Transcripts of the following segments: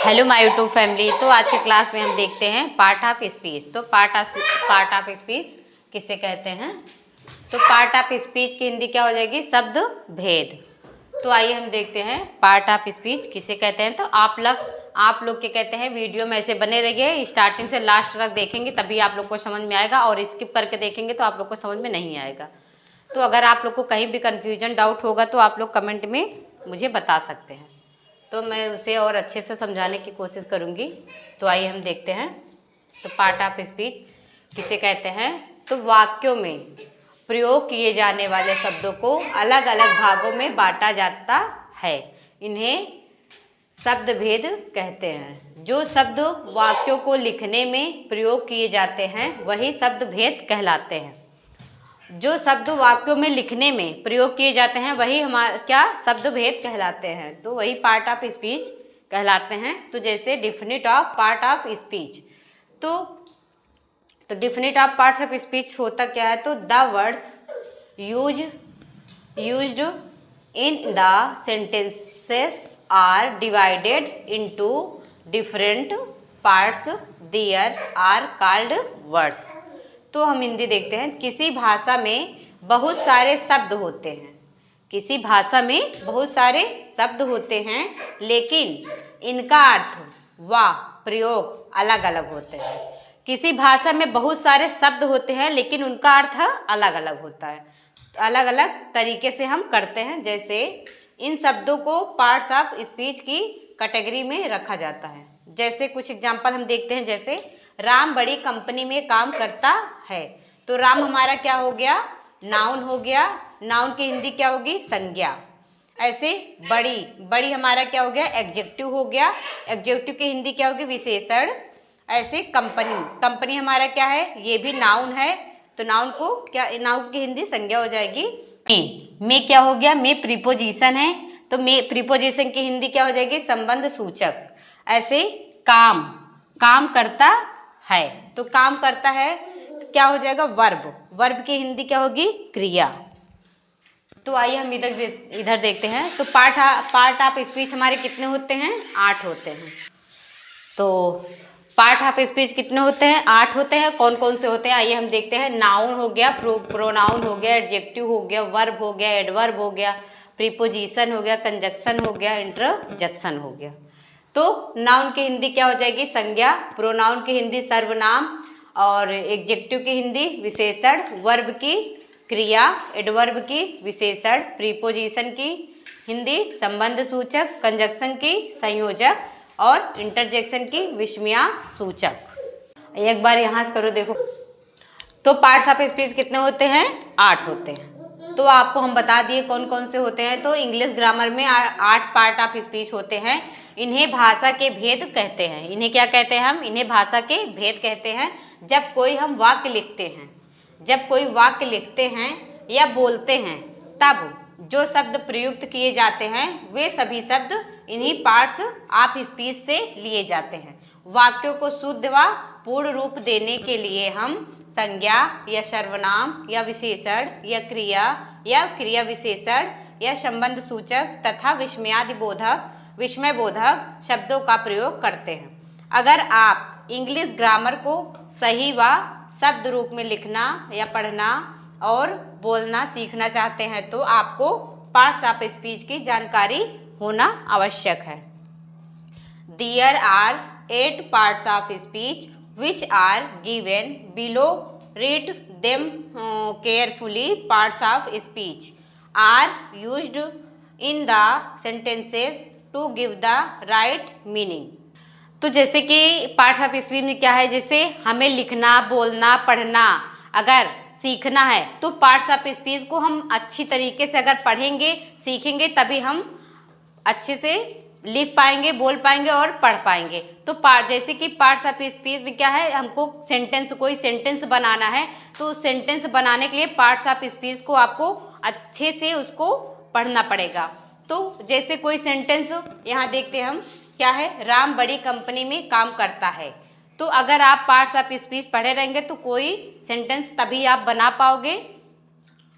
Hello my YouTube family. तो आज की क्लास में हम देखते हैं पार्ट ऑफ स्पीच। तो पार्ट ऑफ स्पीच किसे कहते हैं? तो पार्ट ऑफ स्पीच की हिंदी क्या हो जाएगी? शब्द भेद। तो आइए हम देखते हैं पार्ट ऑफ स्पीच किसे कहते हैं। तो आप लोग के कहते हैं वीडियो में ऐसे बने रहिए, स्टार्टिंग से लास्ट तक देखेंगे तभी आप लोग को समझ में आएगा, और स्किप करके देखेंगे तो आप लोग को समझ में नहीं आएगा। तो अगर आप लोग को कहीं भी कन्फ्यूजन डाउट होगा तो आप लोग कमेंट में मुझे बता सकते हैं, तो मैं उसे और अच्छे से समझाने की कोशिश करूँगी। तो आइए हम देखते हैं। तो पार्ट ऑफ स्पीच किसे कहते हैं? तो वाक्यों में प्रयोग किए जाने वाले शब्दों को अलग अलग भागों में बांटा जाता है, इन्हें शब्द भेद कहते हैं। जो शब्द वाक्यों को लिखने में प्रयोग किए जाते हैं वही शब्द भेद कहलाते हैं। जो शब्द वाक्यों में लिखने में प्रयोग किए जाते हैं वही हमारा क्या शब्द भेद कहलाते हैं। तो वही पार्ट ऑफ स्पीच कहलाते हैं। तो जैसे definite of part of speech, तो definite of part of speech होता क्या है? तो the words used in the sentences are divided into different parts, there are called words. तो हम हिंदी देखते हैं। किसी भाषा में बहुत सारे शब्द होते हैं, किसी भाषा में बहुत सारे शब्द होते हैं, लेकिन इनका अर्थ व प्रयोग अलग अलग होते हैं। किसी भाषा में बहुत सारे शब्द होते हैं लेकिन उनका अर्थ अलग अलग होता है। अलग अलग तरीके से हम करते हैं। जैसे इन शब्दों को पार्ट्स ऑफ स्पीच की कैटेगरी में रखा जाता है। जैसे कुछ एग्जाम्पल हम देखते हैं। जैसे राम बड़ी कंपनी में काम करता है। तो राम हमारा क्या हो गया? नाउन हो गया। नाउन की हिंदी क्या होगी? संज्ञा। ऐसे बड़ी हमारा क्या हो गया? एडजेक्टिव हो गया। एडजेक्टिव की हिंदी क्या होगी? विशेषण। ऐसे कंपनी हमारा क्या है? ये भी नाउन है। तो नाउन की हिंदी संज्ञा हो जाएगी। में क्या हो गया? में प्रीपोजिशन है। तो में प्रीपोजिशन की हिंदी क्या हो जाएगी? संबंध सूचक। ऐसे काम करता है। तो काम करता है क्या हो जाएगा? वर्ब की हिंदी क्या होगी? क्रिया। तो आइए हम इधर देखते हैं। तो पार्ट ऑफ स्पीच हमारे कितने होते हैं? 8 होते हैं। तो पार्ट ऑफ स्पीच कितने होते हैं? 8 होते हैं। कौन कौन से होते हैं आइए हम देखते हैं। नाउन हो गया, प्रोनाउन हो गया, एडजेक्टिव हो गया, वर्ब हो गया, एडवर्ब हो गया, प्रीपोजिशन हो गया, कंजक्शन हो गया, इंटरजेक्शन हो गया। तो नाउन की हिंदी क्या हो जाएगी? संज्ञा। प्रोनाउन की हिंदी सर्वनाम, और एडजेक्टिव की हिंदी विशेषण, वर्ब की क्रिया, एडवर्ब की विशेषण, प्रीपोजिशन की हिंदी संबंध सूचक, कंजक्शन की संयोजक, और इंटरजेक्शन की विस्मया सूचक। एक बार यहाँ से करो देखो। तो पार्ट्स ऑफ स्पीच कितने होते हैं? 8 होते हैं। तो आपको हम बता दिए कौन कौन से होते हैं। तो इंग्लिश ग्रामर में 8 पार्ट ऑफ स्पीच होते हैं। इन्हें भाषा के भेद कहते हैं। इन्हें क्या कहते हैं हम? इन्हें भाषा के भेद कहते हैं। जब कोई हम वाक्य लिखते हैं या बोलते हैं, तब जो शब्द प्रयुक्त किए जाते हैं वे सभी शब्द इन्हीं पार्ट्स ऑफ स्पीच से लिए जाते हैं। वाक्यों को शुद्ध व पूर्ण रूप देने के लिए हम संज्ञा या सर्वनाम या विशेषण या क्रिया विशेषण या संबंध सूचक तथा विस्मय बोधक शब्दों का प्रयोग करते हैं। अगर आप इंग्लिश ग्रामर को सही व शब्द रूप में लिखना या पढ़ना और बोलना सीखना चाहते हैं तो आपको पार्ट्स ऑफ स्पीच की जानकारी होना आवश्यक है। There are 8 parts of speech which are given below. Read them carefully. Parts of speech are used in the sentences to give the right meaning. तो जैसे कि पार्ट ऑफ स्पीच में क्या है? जैसे हमें लिखना, बोलना, पढ़ना अगर सीखना है तो पार्ट्स ऑफ स्पीच को हम अच्छी तरीके से अगर पढ़ेंगे, सीखेंगे, तभी हम अच्छे से लिख पाएंगे, बोल पाएंगे और पढ़ पाएंगे। तो जैसे कि पार्ट्स ऑफ स्पीच में क्या है? हमको कोई सेंटेंस बनाना है, तो उस सेंटेंस बनाने के लिए पार्ट्स ऑफ स्पीच को आपको अच्छे से उसको पढ़ना पड़ेगा। तो जैसे कोई सेंटेंस यहाँ देखते हैं हम, क्या है? राम बड़ी कंपनी में काम करता है। तो अगर आप पार्ट्स ऑफ स्पीच पढ़े रहेंगे तो कोई सेंटेंस तभी आप बना पाओगे।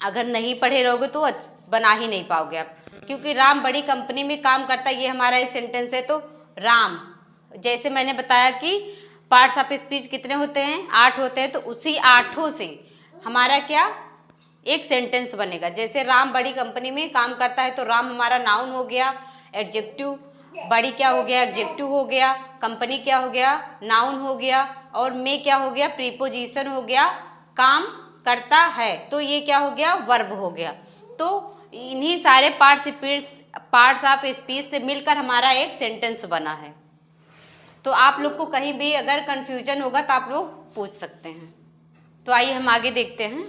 अगर नहीं पढ़े रहोगे तो बना ही नहीं पाओगे आप, क्योंकि राम बड़ी कंपनी में काम करता है, ये हमारा एक सेंटेंस है। तो राम जैसे मैंने बताया कि पार्ट्स ऑफ स्पीच कितने होते हैं, 8 होते हैं, तो उसी 8 से हमारा क्या एक सेंटेंस बनेगा। जैसे राम बड़ी कंपनी में काम करता है, तो राम हमारा नाउन हो गया, एडजेक्टिव, बड़ी क्या हो गया, एडजेक्टिव हो गया, कंपनी क्या हो गया, नाउन हो गया, और में क्या हो गया, प्रीपोजिशन हो गया, काम करता है तो ये क्या हो गया, वर्ब हो गया। तो इन्हीं सारे पार्ट्स ऑफ स्पीच से मिलकर हमारा एक सेंटेंस बना है। तो आप लोग को कहीं भी अगर कंफ्यूजन होगा तो आप लोग पूछ सकते हैं। तो आइए हम आगे देखते हैं।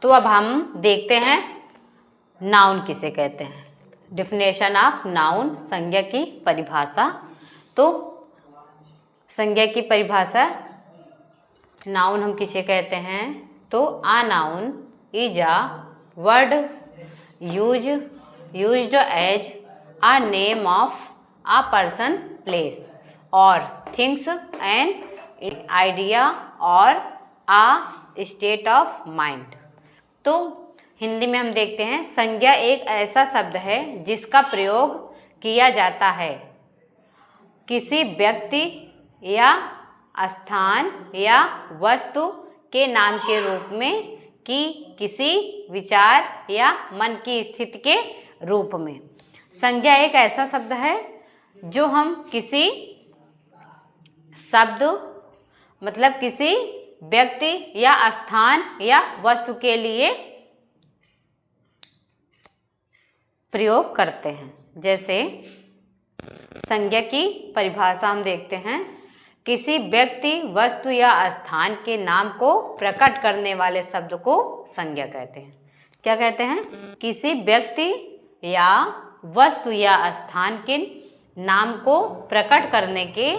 तो अब हम देखते हैं नाउन किसे कहते हैं। डिफिनेशन ऑफ नाउन, संज्ञा की परिभाषा। तो संज्ञा की परिभाषा, नाउन हम किसे कहते हैं, तो a noun is a word used as a name of a person, place or things, an idea or a state of mind। तो हिंदी में हम देखते हैं, संज्ञा एक ऐसा शब्द है जिसका प्रयोग किया जाता है किसी व्यक्ति या स्थान या वस्तु के नाम के रूप में, कि किसी विचार या मन की स्थिति के रूप में। संज्ञा एक ऐसा शब्द है जो हम किसी शब्द मतलब किसी व्यक्ति या स्थान या वस्तु के लिए प्रयोग करते हैं। जैसे संज्ञा की परिभाषा हम देखते हैं, किसी व्यक्ति, वस्तु या स्थान के नाम को प्रकट करने वाले शब्द को संज्ञा कहते हैं। क्या कहते हैं, किसी व्यक्ति या वस्तु या स्थान के नाम को प्रकट करने के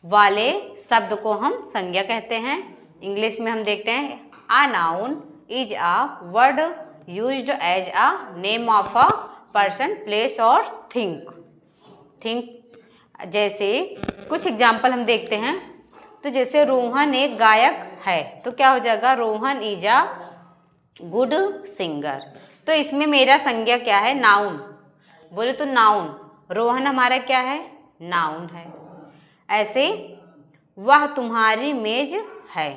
वाले शब्द को हम संज्ञा कहते हैं। इंग्लिश में हम देखते हैं, a noun is a word used as a name of a person, place और थिंग। जैसे कुछ एग्जाम्पल हम देखते हैं। तो जैसे रोहन एक गायक है, तो क्या हो जाएगा, Rohan is a good singer. तो इसमें मेरा संज्ञा क्या है, नाउन। बोले तो नाउन, रोहन हमारा क्या है, नाउन है। ऐसे वह तुम्हारी मेज है,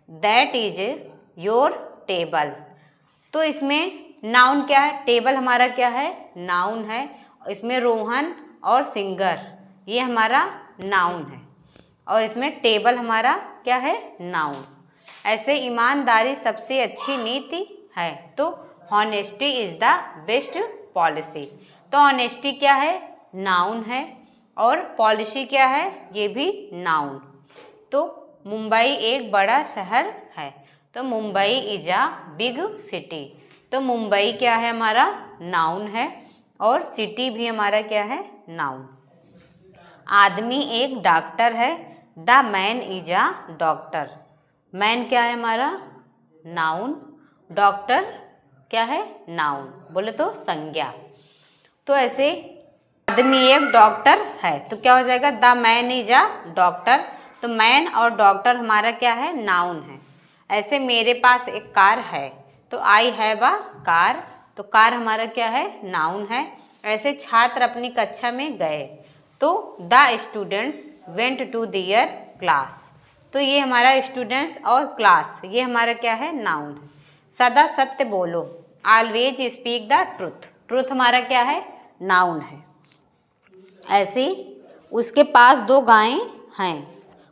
दैट इज योर टेबल। तो इसमें नाउन क्या है, टेबल हमारा क्या है, नाउन है। इसमें रोहन और सिंगर ये हमारा नाउन है, और इसमें टेबल हमारा क्या है, नाउन। ऐसे ईमानदारी सबसे अच्छी नीति है, तो honesty is the best policy. तो ऑनेस्टी क्या है, नाउन है, और पॉलिसी क्या है, ये भी नाउन। तो मुंबई एक बड़ा शहर है, तो Mumbai is a big city. तो मुंबई क्या है, हमारा नाउन है, और सिटी भी हमारा क्या है, नाउन। आदमी एक डॉक्टर है, the man is a doctor. Man क्या है हमारा, नाउन। डॉक्टर क्या है, नाउन। बोले तो संज्ञा। तो ऐसे आदमी एक डॉक्टर है, तो क्या हो जाएगा, the man is a doctor. तो मैन और डॉक्टर हमारा क्या है, नाउन है। ऐसे मेरे पास एक कार है, तो आई हैव अ कार। तो कार हमारा क्या है, नाउन है। ऐसे छात्र अपनी कक्षा में गए, तो the students went to their class. तो ये हमारा स्टूडेंट्स और क्लास ये हमारा क्या है, नाउन है। सदा सत्य बोलो, always speak the truth. Truth हमारा क्या है, नाउन है। ऐसे उसके पास 2 गायें हैं,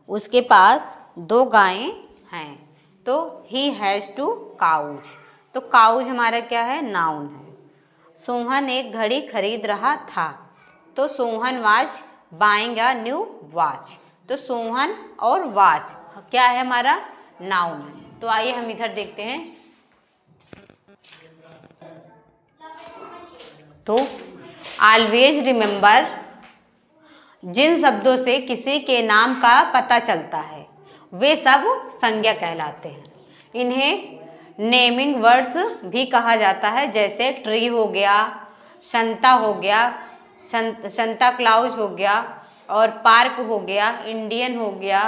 उसके पास 2 गायें हैं, तो ही हैज़ 2 काउज। तो काउज हमारा क्या है, नाउन है। सोहन एक घड़ी खरीद रहा था, तो Sohan was buying a new watch. तो सोहन और वॉच क्या है, हमारा नाउन है। तो आइए हम इधर देखते हैं। तो ऑलवेज रिमेंबर, जिन शब्दों से किसी के नाम का पता चलता है वे सब संज्ञा कहलाते हैं। इन्हें नेमिंग वर्ड्स भी कहा जाता है। जैसे ट्री हो गया, संता हो गया, संता क्लाउज हो गया, और पार्क हो गया, इंडियन हो गया,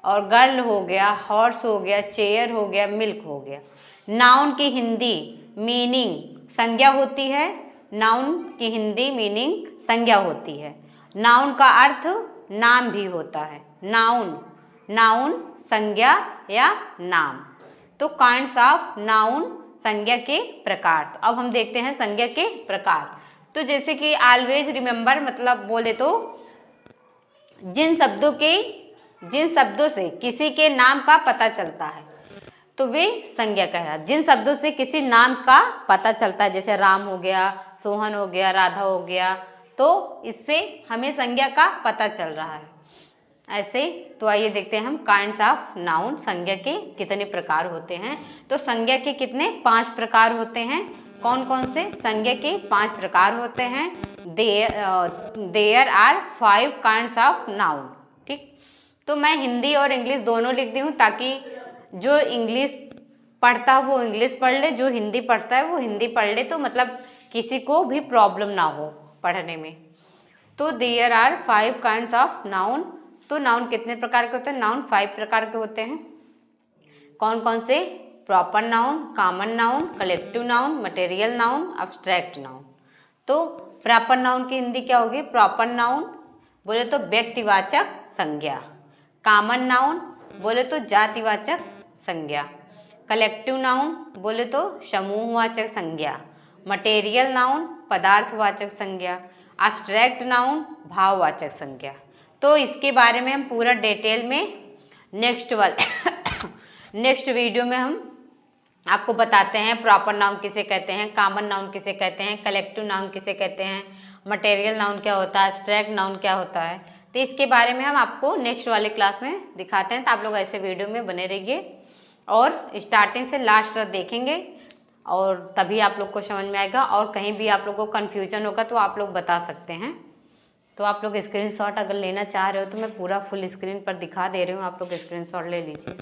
और गर्ल हो गया, हॉर्स हो गया, चेयर हो गया, मिल्क हो गया। नाउन की हिंदी मीनिंग संज्ञा होती है, नाउन की हिंदी मीनिंग संज्ञा होती है। नाउन का अर्थ नाम भी होता है। नाउन, नाउन संज्ञा या नाम। तो काइंड्स ऑफ नाउन, संज्ञा के प्रकार। तो अब हम देखते हैं संज्ञा के प्रकार। तो जैसे कि ऑलवेज रिमेंबर मतलब बोले तो जिन शब्दों से किसी के नाम का पता चलता है तो वे संज्ञा कहलाती। जिन शब्दों से किसी नाम का पता चलता है, जैसे राम हो गया, सोहन हो गया, राधा हो गया, तो इससे हमें संज्ञा का पता चल रहा है। ऐसे तो आइए देखते हैं हम काइंड्स ऑफ नाउन, संज्ञा के कितने प्रकार होते हैं। तो संज्ञा के कितने 5 प्रकार होते हैं। कौन कौन से संज्ञा के 5 प्रकार होते हैं। There are 5 kinds of noun. ठीक, तो मैं हिंदी और इंग्लिश दोनों लिख दी हूँ ताकि जो इंग्लिश पढ़ता है वो इंग्लिश पढ़ ले, जो हिंदी पढ़ता है वो हिंदी पढ़ ले, तो मतलब किसी को भी प्रॉब्लम ना हो पढ़ने में। तो there are 5 kinds of noun. तो नाउन कितने प्रकार के होते हैं। नाउन 5 प्रकार के होते हैं। कौन कौन से। Proper noun, common noun, collective noun, material noun, abstract noun. तो प्रॉपर नाउन की हिंदी क्या होगी। प्रॉपर नाउन बोले तो व्यक्तिवाचक संज्ञा। कॉमन नाउन बोले तो जातिवाचक संज्ञा। कलेक्टिव नाउन बोले तो समूहवाचक संज्ञा। मटेरियल नाउन पदार्थवाचक संज्ञा। अब्स्ट्रैक्ट नाउन भाववाचक संज्ञा। तो इसके बारे में हम पूरा डिटेल में नेक्स्ट वीडियो में हम आपको बताते हैं प्रॉपर नाउन किसे कहते हैं, कॉमन नाउन किसे कहते हैं, कलेक्टिव नाउन किसे कहते हैं, मटेरियल नाउन क्या होता है, अब्स्ट्रैक्ट नाउन क्या होता है। तो इसके बारे में हम आपको नेक्स्ट वाले क्लास में दिखाते हैं। तो आप लोग ऐसे वीडियो में बने रहिए और स्टार्टिंग से लास्ट तक देखेंगे और तभी आप लोग को समझ में आएगा। और कहीं भी आप लोग को कन्फ्यूजन होगा तो आप लोग बता सकते हैं। तो आप लोग स्क्रीनशॉट अगर लेना चाह रहे हो तो मैं पूरा फुल स्क्रीन पर दिखा दे रही हूँ, आप लोग स्क्रीनशॉट ले लीजिए।